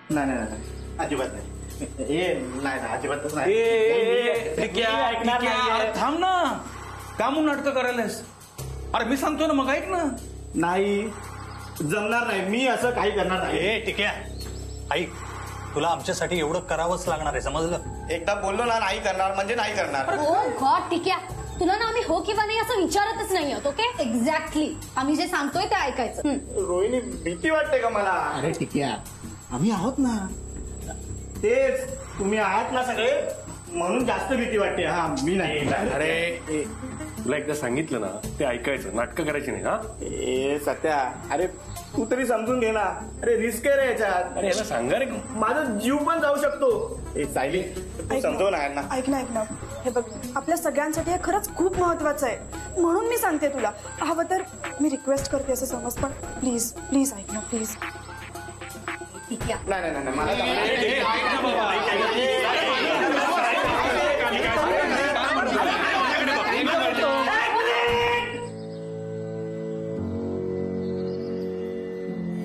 नाही नाही नाही, अजिबात नाही. नाही अजिबातच नाही. थांब ना, का म्हणून नाटकं करायलास? अरे मी सांगतो ना, मग ऐक ना. नाही जमणार नाही, मी असं काही करणार नाही. ठीक आहे, ऐक, तुला आमच्यासाठी एवढं करावंच लागणार आहे, समजलं? एकदा बोललो ना नाही करणार म्हणजे नाही करणार. ओ गॉड, ठीक आहे, तुला ना आम्ही हो किंवा नाही असं विचारतच नाही आहोत. ओके, एक्झॅक्टली आम्ही जे सांगतोय ते ऐकायचं. रोहिणी भीती वाटते का मला? अरे ठीक आहे, आम्ही आहोत ना. तेच तुम्ही आहात ना सगळे, म्हणून जास्त भीती वाटते. हा मी नाही. अरे तुला एकदा सांगितलं ना, ते ऐकायचं, नाटकं करायची नाही. हा सत्या, अरे तू तरी समजून घे ना. अरे रिस्क आहे रे याच्यात. अरे याला सांगा रे, माझा जीव पण जाऊ शकतो. सायली तू समजव ना यांना. ऐक ना, हे बघ, आपल्या सगळ्यांसाठी हे खरंच खूप महत्वाचं आहे, म्हणून मी सांगते तुला. हवं तर मी रिक्वेस्ट करते असं समज, पण प्लीज प्लीज ऐक ना, प्लीज. नाही नाही मला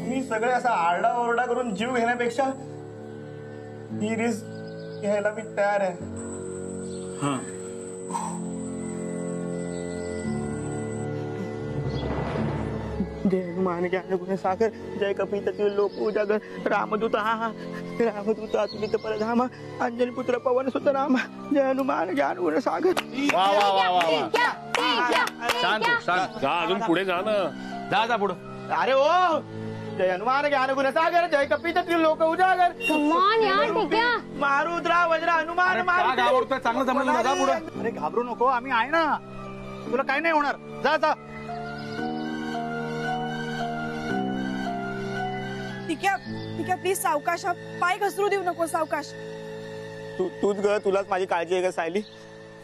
मी सगळे असा आरडाओरडा करून जीव घेण्यापेक्षा ही रिस्क घ्यायला मी तयार आहे. जय हनुमान ज्ञान गुण सागर, जय कपीततिल लोक उजागर, रामदूत रामदूत अतुलित परधाम, अंजनी पुत्र पवन सुत राम, जय हनुमान ज्ञान गुण सागर. वा वा वा वा वा, शांत जा, अजून पुढे जा ना. जा पुढे. अरे ओ, जय हनुमान ज्ञान गुण सागर, जय कपीततिल लोक उजागर. कम ऑन यार, ठीक आहे. मारुद्रा वज्र हनुमान मारुती. घाबरतोय, चांगलं जमलं ना, जा पुढे. अरे घाबरू नको, आम्ही आहे ना, तुला काही नाही होणार. जा जा. ठीक आहे प्लीज सावकाश, पाय घसरू देऊ नको, सावकाश. तूच ग, तुलाच माझी काळजी आहे का सायली?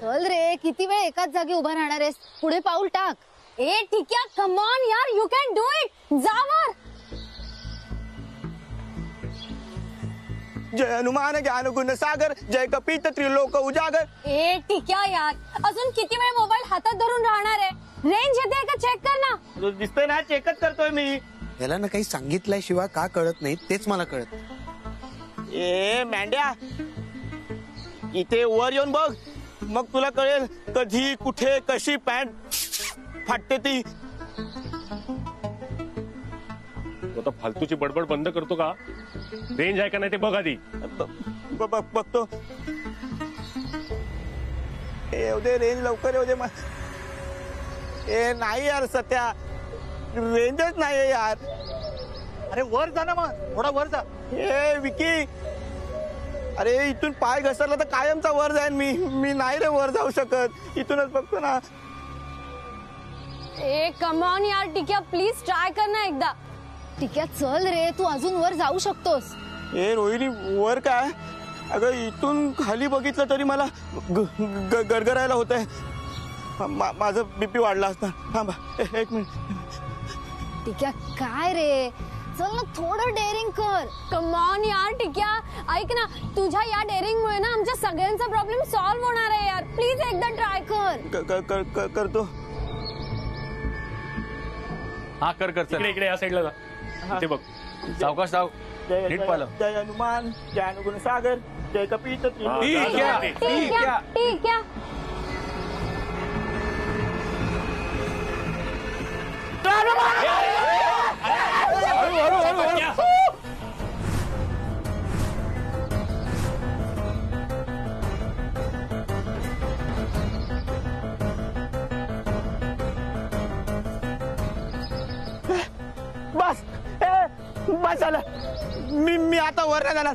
चल रे, किती वेळ एकाच जागी उभा राहणार आहेस? पुढे पाऊल टाक. ए ठीक आहे, कम ऑन यार, यू कॅन डू इट. जा वर. जय हनुमान ज्ञान गुण सागर, जय कपीततिल लोक उजागर. ए ठीक आहे यार, अजून किती वेळ मोबाईल हातात धरून राहणार आहे? रेंज येते का चेक कर ना. दिसतंय ना, चेकच करतोय मी. याला ना काही सांगितल्याशिवाय का कळत नाही तेच मला कळत. ए मेंढ्या, इथे वर येऊन बघ, मग तुला कळेल कधी कुठे कशी पॅन्ट फाटते ती. आता फालतूची बडबड बंद करतो का? रेंज आहे का नाही ते बघ आधी. बघतो. येऊ दे रेंज, लवकर येऊ दे. ए नाही यार सत्या, रेंजच नाहीये यार. अरे वर जा ना, मग थोडा वर जा. ए विकी, अरे इथून पाय घसरला तर कायमचा वर जाईन मी नाही रे वर जाऊ शकत. इथूनच बघतो ना. ए कम ऑन यार, ठीक आहे, प्लीज ट्राय कर ना एकदा. ठीक आहे, चल रे, तू अजून वर जाऊ शकतोस. ए रोहिणी, वर काय? अगं इथून खाली बघितलं तरी मला गरगरायला होत आहे. माझं बीपी वाढला असता. थांबा एक मिनिट. ठीक आहे, काय रे, चल ना, थोडं डेअरिंग कर. कम ऑन यार, ठीक आहे, ऐक ना, तुझ्या या डेअरिंग मुळे ना आमच्या सगळ्यांचा प्रॉब्लेम सॉल्व्ह होणार आहे यार. प्लीज एकदा ट्राय कर. करतो. हा कर. इकडे या साईडला जा. इथे बघ, सावकाश जाऊ. नीट पाहिलं. जय हनुमान ज्ञान गुण सागर, जय कपीततिल. ठीक आहे. बस झालं. मी आता वर नाही जाणार.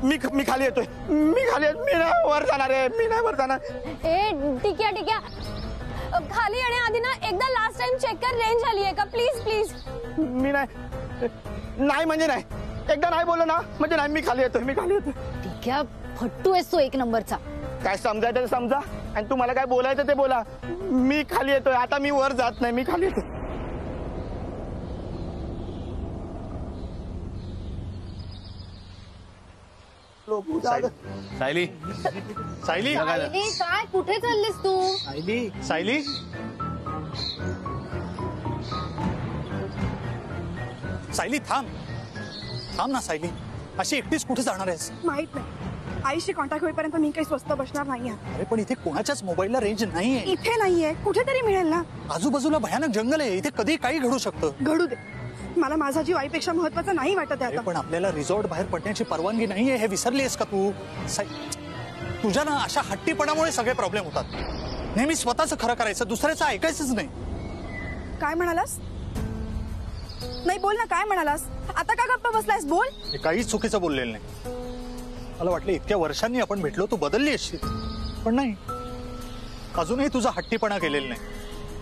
मी खाली येतोय. मी नाही वर जाणार आहे. मी नाही वर जाणार. ए ठीक आहे, खाली येण्याआधी ना एकदा लास्ट टाइम चेक कर, रेंज आली आहे का? प्लीज. मी नाही म्हणजे नाही. एकदा नाही बोललो ना म्हणजे नाही. मी खाली येतोय. ठीक आहे, फट्टू आहेस तू एक नंबरचा. काय समजायचं ते समजा, आणि तुम्हाला काय बोलायचं ते बोला. मी खाली येतोय. आता मी वर जात नाही. मी खाली येतोय. सायली, काय कुठे चाललीस तू? सायली, सायली थांब ना सायली. अशी एकटीच कुठे जाणार आहेस? माहित नाही, आईशी कॉन्टॅक्ट होईपर्यंत मी काही स्वस्त बसणार नाही आहे. अरे पण इथे कोणाच्याच मोबाईलला रेंज नाहीये. इथे नाहीये, कुठेतरी मिळेल ना. आजूबाजूला भयानक जंगल आहे, इथे कधी काही घडू शकतं. घडू दे, मला माझा जीव आईपेक्षा महत्वाचा नाही वाटत आहे अरे आता. पण आपल्याला रिसॉर्ट बाहेर पडण्याची परवानगी नाहीये, हे विसरलीस का तू? तुझ्या ना अशा हट्टीपणामुळे सगळे प्रॉब्लेम होतात. नेहमी स्वतःच खरं करायचं, दुसऱ्याचं ऐकायचंच नाही. काय म्हणालास? नाही बोल ना, काय म्हणालास? आता का गप्प बसलायस? बोल. हे काहीच चुकीचं बोललेलं नाही. मला वाटलं इतक्या वर्षांनी आपण भेटलो तू बदलली असशील, पण नाही. अजूनही तुझा हट्टीपणा केलेला नाही.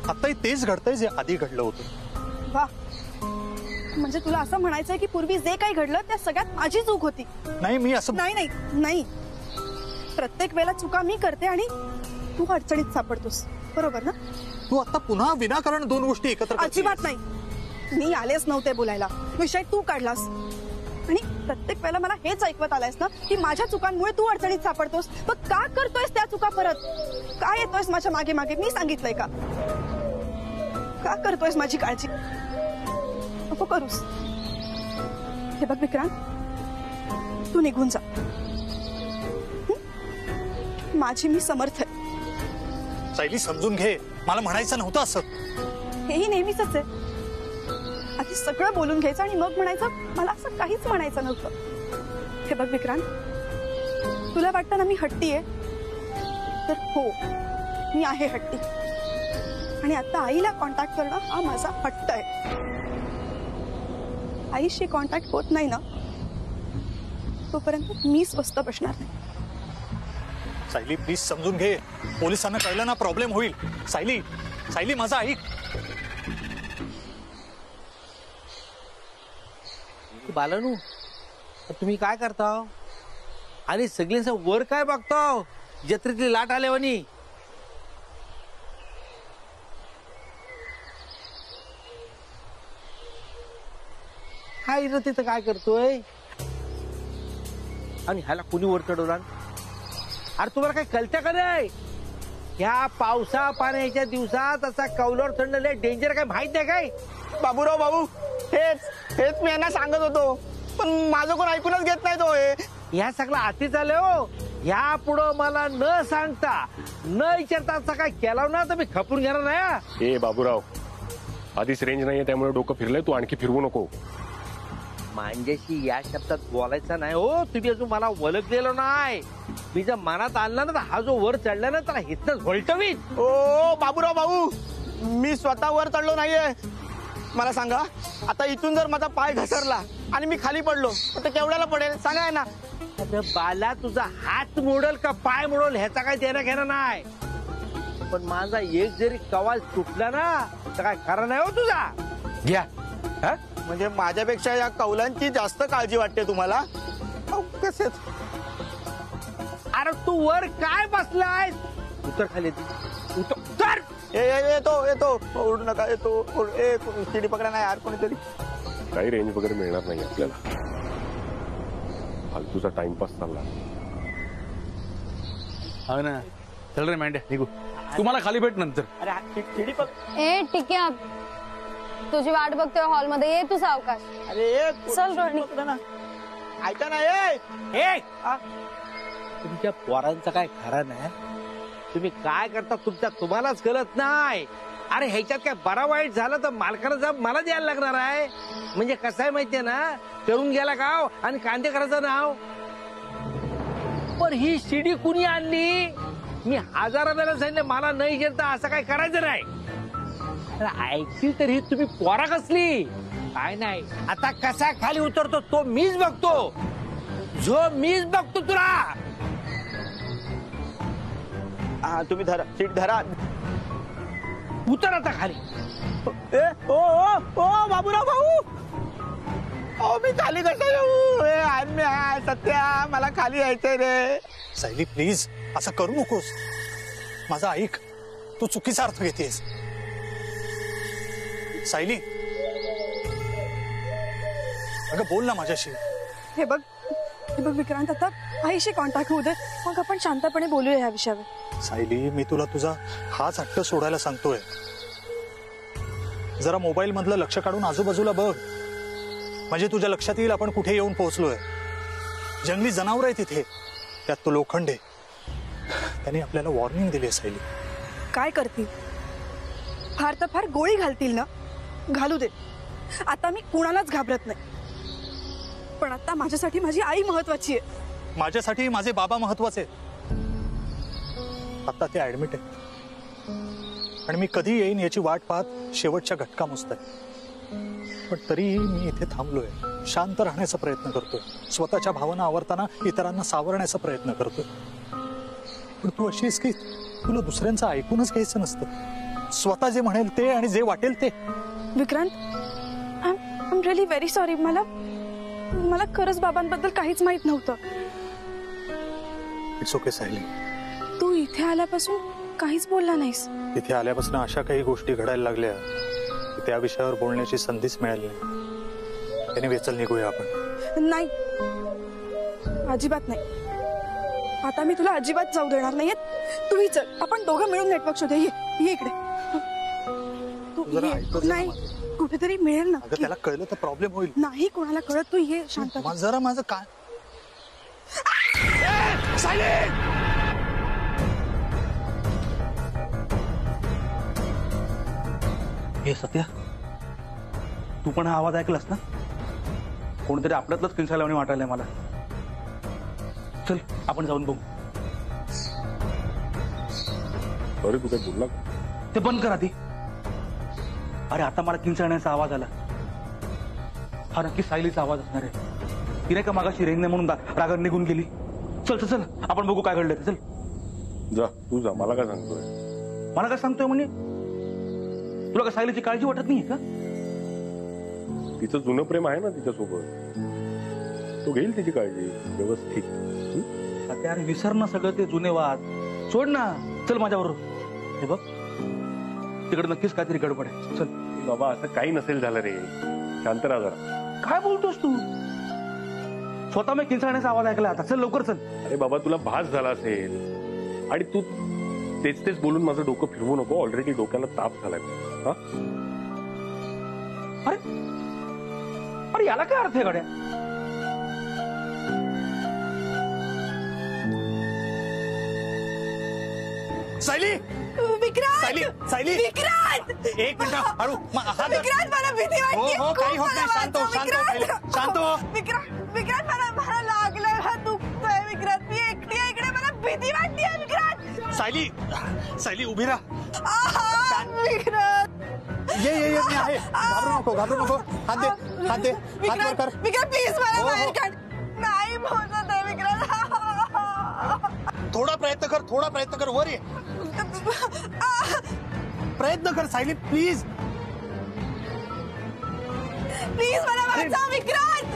आताही तेच घडतंय जे आधी घडलं होतं. वा, म्हणजे तुला असं म्हणायचंय की पूर्वी जे काही घडलं त्या सगळ्यात माझी चूक होती? नाही, मी असं नाही नाही नाही, प्रत्येक वेळेला चुका मी करते आणि तू अडचणीत सापडतोस, बरोबर ना? तू आता पुन्हा विनाकारण दोन गोष्टी एकत्र करतेस. अजिबात नाही, मी आलेच नव्हते बोलायला, विषय तू काढलास. आणि प्रत्येक वेळेला मला हेच ऐकवत आलायस ना की माझ्या चुकांमुळे तू अडचणीत सापडतोस. मग का करतोयस त्या चुका परत? का येतोयस माझ्या मागे मागे? मी सांगितलंय का? का करतोयस माझी काळजी? नको करूस. हे बघ विक्रांत, तू निघून जा. माझी मी समर्थ आहे. सायली समजून घे, मला म्हणायचं नव्हतं असं. हेही नेहमीच आहे. आधी सगळं बोलून घ्यायचं आणि मग म्हणायचं मला असं काहीच म्हणायचं नव्हतं. हे बघ विक्रांत, तुला वाटतं ना मी हट्टी आहे, तर हो, मी आहे हट्टी. आणि आता आईला कॉन्टॅक्ट करणं हा माझा हट्ट आहे. आईशी कॉन्टॅक्ट होत नाही ना तोपर्यंत मी स्वस्त बसणार नाही. सायली प्लीज समजून घे, पोलिसांना कळलं ना प्रॉब्लेम होईल. सायली, सायली माझा ऐक. बालानू, तुम्ही काय करता आणि सगळ्यांचा वर काय बघता? जत्रेतली लाट आल्यावानी. काय रे तिथं काय करतोय? आणि ह्याला कुणी वर चढवला? अरे तुम्हाला काय कळतं का नाही? ह्या पावसा पाण्याच्या दिवसात असा कौलावर चढलेलं डेंजर काय माहित नाही काय? बाबूराव भाऊ, हेच मी यांना सांगत होतो, पण माझं कोण ऐकूनच घेत नाही तो. ह्या सगळं आती झालं हो. ह्या पुढं मला न सांगता न विचारता असं काय केलं ना तर मी खपून घेणार नाही. ए बाबूराव, आधीच रेंज नाहीये त्यामुळे डोकं फिरलंय, तू आणखी फिरवू नको. माझ्याशी या शब्दात बोलायचं नाही हो. तुम्ही अजून मला ओळखलेलो नाही. मी जर मनात आणला ना तर हा जो वर चढला ना त्याला हितनच व्होल्टवीत. ओ बाबूराव भाऊ, मी स्वतः वर चढलो नाहीये. मला सांगा, आता इथून जर माझा पाय घसरला आणि मी खाली पडलो तर केवढ्याला पडेल सांगा ना? अरे बाला, तुझा हात मोडल का पाय मोडल ह्याचा काय देणं घेणं नाही. पण माझा एक जरी कवाल तुटला ना तर काय खरं नाही हो तुझा. घ्या. म्हणजे माझ्यापेक्षा या कौलांची जास्त काळजी वाटते तुम्हाला? कसे? अरे तू वर काय बसलाय? उतर खाली, उतर. येतो ओढू नका. येतो. शिडी पकडा नाही यार कोणीतरी. काही रेंज वगैरे मिळणार नाही आपल्याला. फालतूचा टाइमपास चालला. हा ना, चल रे मेंढ्या निघू. तुम्हाला खाली भेट नंतर. अरे शिडी पकड. ए टिक्या, तुझी वाट बघतोय हॉलमध्ये, ये तू सावकाश. अरे चल रोहिणी. ऐका ना. तुमच्या पोरांचा काय खरा नाही. तुम्ही काय करता तुम्हालाच कळत नाही. अरे ह्याच्यात काय बरा वाईट झालं तर मालकाला जबाब मला द्यायला लागणार आहे. म्हणजे कसं आहे माहितीये ना, चढून गेला गाव आणि कांदे करायचं नाव. पण ही शिडी कुणी आणली? मी हजारा वेळा सांगितलं मला नाही घेता असं काय करायचं नाही. ऐकतील तर ही तुम्ही पोरा कसली काय नाही. आता कसा खाली उतरतो तो मीच बघतो. मीच बघतो तुला. हा तुम्ही धरा, सीट धरा. उतर आता खाली. ओ बाबूराव भाऊ, मी खाली कसं येऊ? सत्या, मला खाली यायचंय रे. सायली प्लीज असं करू नकोस. माझा ऐक, तू चुकीचा अर्थ घेतेस. सायली, अगं बोल ना माझ्याशी. हे बघ विक्रांत, आता आईशी कॉन्टॅक्ट होऊ दे, मग आपण शांतपणे बोलूया या विषयावर. सायली, मी तुला तुझा हाच हट्ट सोडायला सांगतोय. जरा मोबाईल मधलं लक्ष काढून आजूबाजूला बघ, म्हणजे तुझ्या लक्षात येईल आपण कुठे येऊन पोहोचलोय. जंगली जनावर आहे तिथे, त्यात तो लोखंडे. त्याने आपल्याला वॉर्निंग दिली सायली. काय करतील? फार तर फार गोळी घालतील ना, घालू दे. आता मी कुणालाच घाबरत नाही. पण आता माझ्यासाठी माझी आई महत्वाची आहे. माझ्यासाठी माझे बाबा महत्वाचे आहेत. आता ते ऍडमिट आहे आणि मी कधी येईन याची वाट पाहत शेवटच्या घटका मोजताय. पण तरीही मी इथे थांबलोय, शांत राहण्याचा प्रयत्न करतोय, स्वतःच्या भावना आवरताना इतरांना सावरण्याचा प्रयत्न करतोय. पण तू अशी आहेस की तुला दुसऱ्यांचं ऐकूनच घ्यायचं नसतं. स्वतः जे म्हणेल ते आणि जे वाटेल ते. Vikrant, I am really very sorry. मला खरंच बाबांबद्दल काहीच माहित नव्हतं. It's okay Sayali. तू इथे आल्यापासून काहीच बोलला नाहीस. इथे आल्यापासून अशा काही गोष्टी घडायला लागल्या की त्या विषयावर बोलण्याची संधीच मिळाली नाही. त्याने वेचल निघूया आपण. नाही, अजिबात नाही. आता मी तुला अजिबात जाऊ देणार नाहीये. तूही चल, आपण दोघं मिळून नेटवर्क शोधूया. ये इकडे. तू जरा ये. ऐकत जा नाही, कुठेतरी मिळेल ना. अगं त्याला कळलं तर प्रॉब्लेम होईल. नाही कोणाला कळत. तू ये शांत. जरा माझं काय हे सत्या, तू पण हा आवाज ऐकलास ना? कोणतरी आपल्यातलंच किंचाळल्याने वाटायलंय मला. चल आपण जाऊन बघू. अरे तू काय बोलला? ते बंद कर आधी. अरे आता मला किंचाळण्याचा आवाज आला. हा नक्की सायलीचा आवाज असणार आहे. तिने का मागाशी रेंज नाही म्हणून रागात निघून गेली. चल चल चल आपण बघू काय घडलंय. चल जा, तू जा. मला काय सांगतोय? मला काय सांगतोय म्हणजे? तुला का सायलीची काळजी वाटत नाहीये का? तिचं जुनं प्रेम आहे ना तिच्यासोबत, तो घेईल तिची काळजी व्यवस्थित. आता अरे विसर ना सगळं ते जुने वाद. सोड ना, चल माझ्याबरोबर. हे बघ तिकडे नक्कीच काहीतरी गडबड आहे. चल. बाबा असं काही नसेल झालं रे, शांत राहा जरा. काय बोलतोस तू? स्वतः मी किंचाळण्याचा आवाज ऐकला. आता चल लवकर चल. अरे बाबा तुला भास झाला असेल आणि तू तेच तेच बोलून माझं डोकं फिरवू नको. ऑलरेडी डोक्याला ताप झालाय. हा अरे अरे याला काय अर्थ आहे गड्या? सायली, विक्रांत, सायली, सायली, विक्रांत, एक मिनिट हळू. विक्रांत, मला भीती वाटते. हो हो काही होत नाही. शांत हो, शांत हो सायली, शांत हो. विक्रांत, विक्रांत, मला लागलंय, मला दुखतंय. विक्रांत, मी एकटी आहे इकडे, मला भीती वाटते. विक्रांत, सायली, सायली उभी राहा. विक्रांत, ये ये ये मी आहे. घाबरू नको, घाबरू नको. हात दे, हात दे, हात वर कर. विक्रांत प्लीज मला हो, बाहेर हो. काढ. नाही पोहोचत आहे विक्रांत. थोडा प्रयत्न कर, थोडा प्रयत्न कर. वर ये. प्रयत्न कर सायली प्लीज. प्लीज मला वाचव विक्रांत.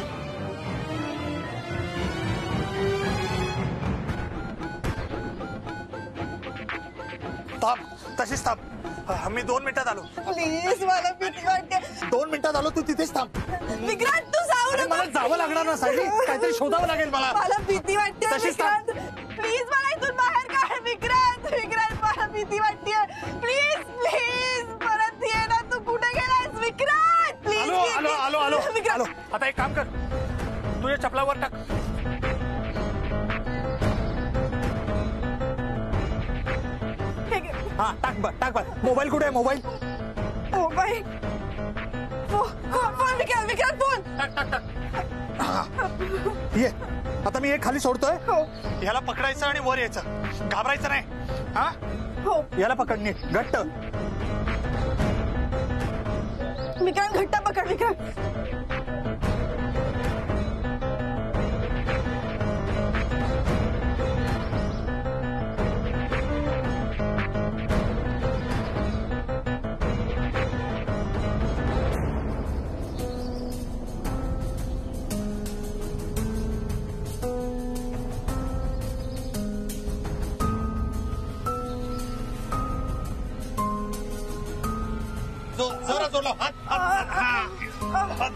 थांब, तशीच थांब. मी 2 मिनिटात आलो. प्लीज मला भीती वाटते. 2 मिनिटात आलो, तू तिथेच थांब. विक्रांत तू जाऊ अरे नको. मला जावं लागणार ना सायली, काहीतरी शोधावं लागेल मला. मला भीती वाटते तशीच विक्रांत. प्लीज मला इथून बाहेर काढ विक्रांत. विक्रांत मला भीती वाटते. प्लीज प्लीज परत ये ना. तू कुठे गेलास विक्रांत? प्लीज आलो आलो आलो आलो आलो. विक्रांत. आता एक काम कर, तू या चपलावर टाक. हे घे. हा टाक बघ, टाक बघ. मोबाईल कुठे आहे? Mobile mobile. Phone Vikrant, Vikrant phone. टाक टाक टाक. ये आता मी एक खाली सोडतोय. हो याला पकडायचं आणि वर यायचं. घाबरायचं नाही. हा हो. याला पकड नीट घट्ट. विक्रांत घट्ट पकड विक्रांत. जरा जोर लाव. हात हात हात.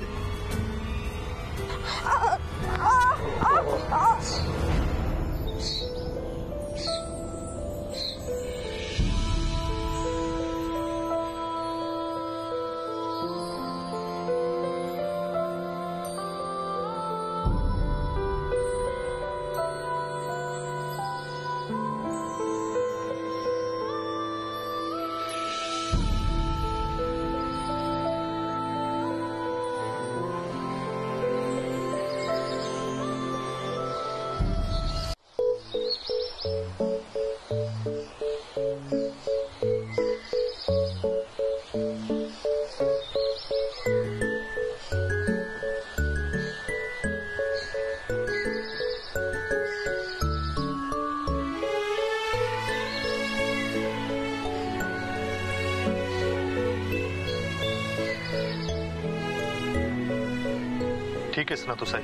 ठीक आहेस ना तू साई?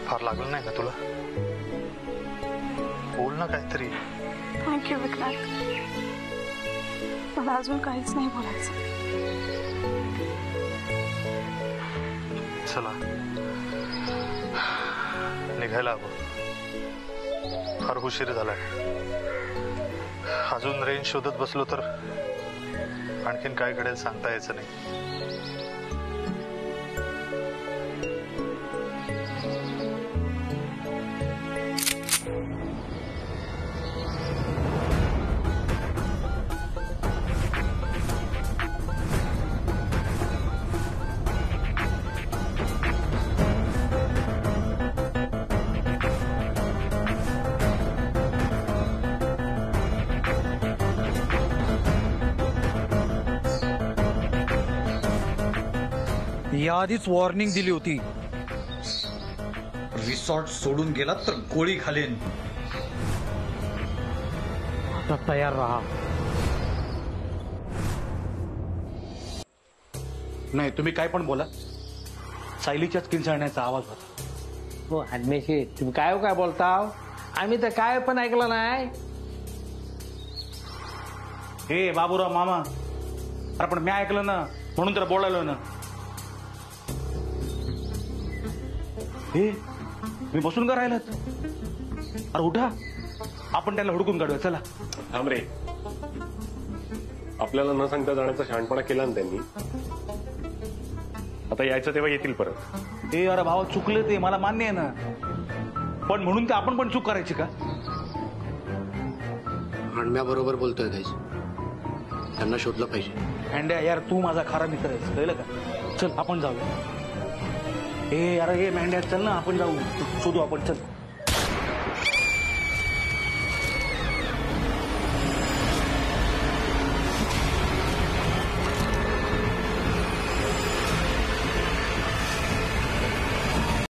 फार लागलं नाही ना तुला? बोल ना काहीतरी. थँक्यू विक्रांत. मला अजून काहीच नाही बोलायचं. चला निघायला हवं. फार उशीर झालाय. अजून रेंज शोधत बसलो तर आणखीन काय घडेल सांगता यायचं नाही. आधीच वॉर्निंग दिली होती. रिसॉर्ट सोडून गेलात तर गोळी घालेन. आता तयार राहा. नाही तुम्ही काय पण बोला, सायलीच्याच किंचाळण्याचा आवाज होता. हो अन्मेषी, तुम्ही काय बोलताव? आम्ही तर काय पण ऐकलं नाही. हे बाबूराव मामा, अरे पण मी ऐकलं ना म्हणून तर बोलायलो ना. हे मी बसून का राहिलात? अरे उठा, आपण त्याला हुडकून काढूया. चला. थांब रे, आपल्याला न सांगता जाण्याचा शहाणपणा केला ना त्यांनी. आता यायचं तेव्हा येतील परत. हे अरे भावा चुकले ते, मला मान्य आहे ना, पण म्हणून ते आपण पण चूक करायची का? बरोबर बोलतोय गाईस. त्यांना शोधलं पाहिजे. अँड्या यार, तू माझा खरा मित्र आहेस, कळलं का? चल आपण जाऊया. हे अरे हे मेंढ्या, चल ना आपण जाऊ, शोधू आपण. चल.